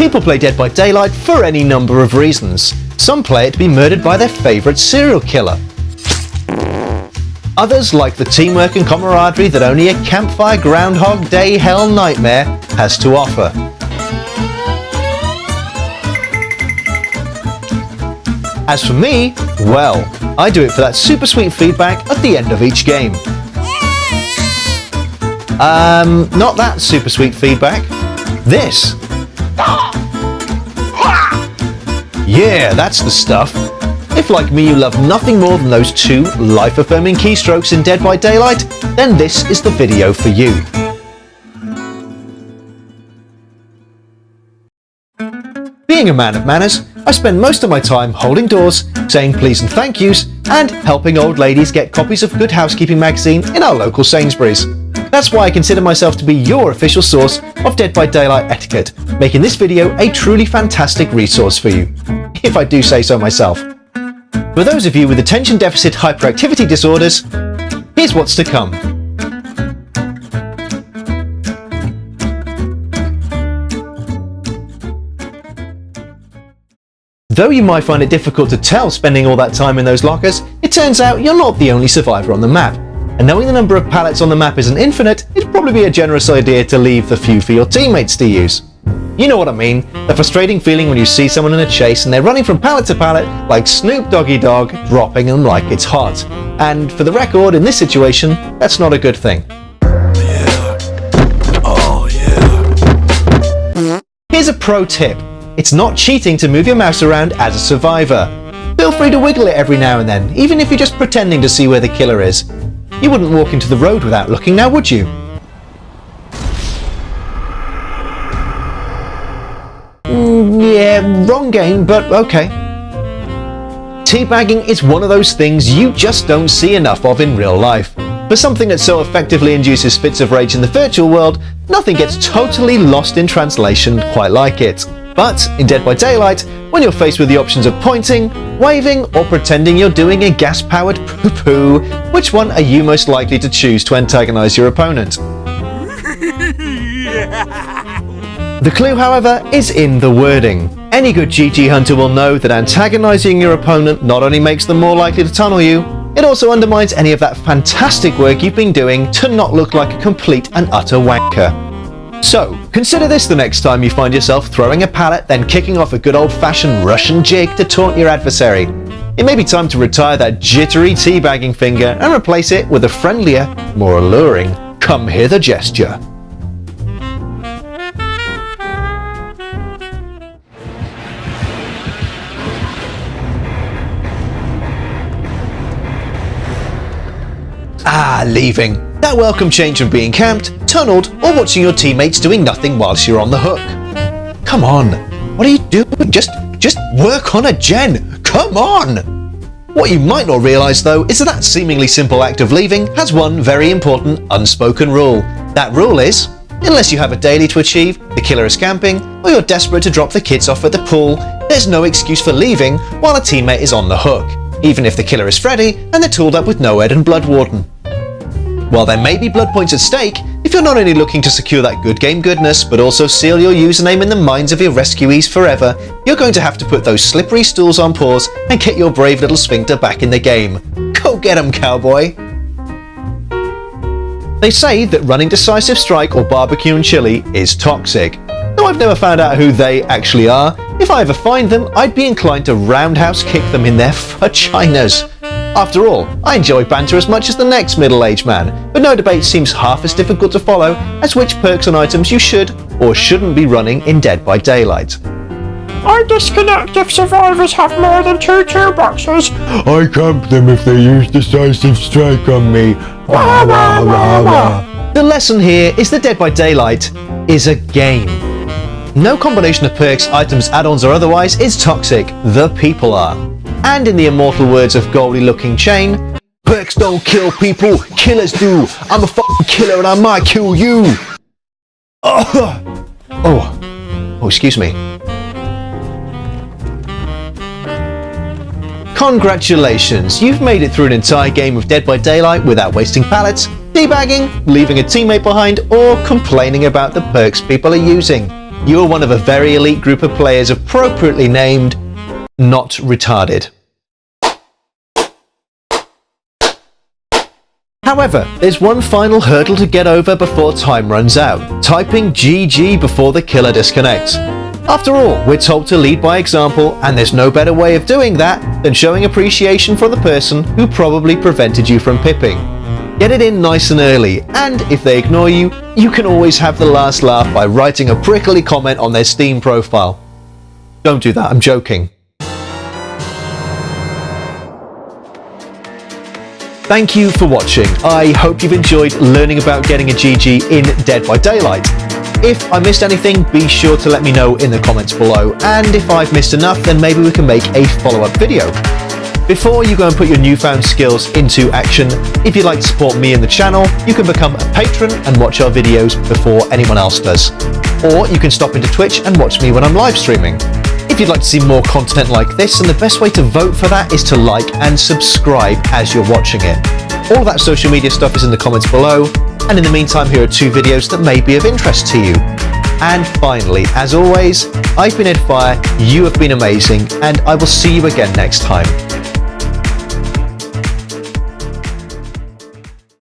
People play Dead by Daylight for any number of reasons. Some play it to be murdered by their favourite serial killer. Others like the teamwork and camaraderie that only a campfire Groundhog Day hell nightmare has to offer. As for me, well, I do it for that super sweet feedback at the end of each game. Not that super sweet feedback. This. Yeah, that's the stuff. If, like me, you love nothing more than those two life-affirming keystrokes in Dead by Daylight, then this is the video for you. Being a man of manners, I spend most of my time holding doors, saying please and thank yous, and helping old ladies get copies of Good Housekeeping magazine in our local Sainsbury's. That's why I consider myself to be your official source of Dead by Daylight etiquette, making this video a truly fantastic resource for you, if I do say so myself. For those of you with attention deficit hyperactivity disorders, here's what's to come. Though you might find it difficult to tell spending all that time in those lockers, it turns out you're not the only survivor on the map. And knowing the number of pallets on the map isn't infinite, it'd probably be a generous idea to leave the few for your teammates to use. You know what I mean, the frustrating feeling when you see someone in a chase and they're running from pallet to pallet like Snoop Doggy Dogg, dropping them like it's hot. And for the record, in this situation, that's not a good thing. Yeah. Oh yeah. Here's a pro tip. It's not cheating to move your mouse around as a survivor. Feel free to wiggle it every now and then, even if you're just pretending to see where the killer is. You wouldn't walk into the road without looking now, would you? Yeah, wrong game, but okay. Teabagging is one of those things you just don't see enough of in real life. For something that so effectively induces fits of rage in the virtual world, nothing gets totally lost in translation quite like it. But in Dead by Daylight, when you're faced with the options of pointing, waving, or pretending you're doing a gas-powered poo-poo, which one are you most likely to choose to antagonize your opponent? The clue, however, is in the wording. Any good GG hunter will know that antagonizing your opponent not only makes them more likely to tunnel you, it also undermines any of that fantastic work you've been doing to not look like a complete and utter wanker. So, consider this the next time you find yourself throwing a pallet, then kicking off a good old-fashioned Russian jig to taunt your adversary. It may be time to retire that jittery teabagging finger and replace it with a friendlier, more alluring, come hither gesture. Leaving. That welcome change from being camped, tunneled, or watching your teammates doing nothing whilst you're on the hook. Come on, what are you doing? Just work on a gen, come on! What you might not realise though is that seemingly simple act of leaving has one very important unspoken rule. That rule is, unless you have a daily to achieve, the killer is camping, or you're desperate to drop the kids off at the pool, there's no excuse for leaving while a teammate is on the hook, even if the killer is Freddy and they're tooled up with NOED and Blood Warden. While there may be blood points at stake, if you're not only looking to secure that good game goodness, but also seal your username in the minds of your rescuees forever, you're going to have to put those slippery stools on pause and get your brave little sphincter back in the game. Go get 'em, cowboy! They say that running decisive strike or barbecue and chili is toxic. Though I've never found out who they actually are, if I ever find them, I'd be inclined to roundhouse kick them in their vaginas. After all, I enjoy banter as much as the next middle-aged man, but no debate seems half as difficult to follow as which perks and items you should or shouldn't be running in Dead by Daylight. I disconnect if survivors have more than 2 toolboxes. I camp them if they use decisive strike on me. Wah, wah, wah, wah. The lesson here is that Dead by Daylight is a game. No combination of perks, items, add-ons or otherwise is toxic, the people are. And in the immortal words of Goldie Looking Chain, perks don't kill people, killers do. I'm a fucking killer and I might kill you. Oh, excuse me. Congratulations, you've made it through an entire game of Dead by Daylight without wasting pallets, teabagging, leaving a teammate behind, or complaining about the perks people are using. you are one of a very elite group of players appropriately named Not Retarded. However, there's one final hurdle to get over before time runs out: typing GG before the killer disconnects. After all, we're told to lead by example, and there's no better way of doing that than showing appreciation for the person who probably prevented you from pipping. Get it in nice and early, and if they ignore you, you can always have the last laugh by writing a prickly comment on their Steam profile. Don't do that, I'm joking. Thank you for watching. I hope you've enjoyed learning about getting a GG in Dead by Daylight. If I missed anything, be sure to let me know in the comments below, and if I've missed enough, then maybe we can make a follow-up video. Before you go and put your newfound skills into action, if you'd like to support me and the channel, you can become a patron and watch our videos before anyone else does. Or you can stop into Twitch and watch me when I'm live streaming. If you'd like to see more content like this, then the best way to vote for that is to like and subscribe as you're watching it. All of that social media stuff is in the comments below, and in the meantime, here are 2 videos that may be of interest to you. And finally, as always, I've been Ed Fire, you have been amazing, and I will see you again next time.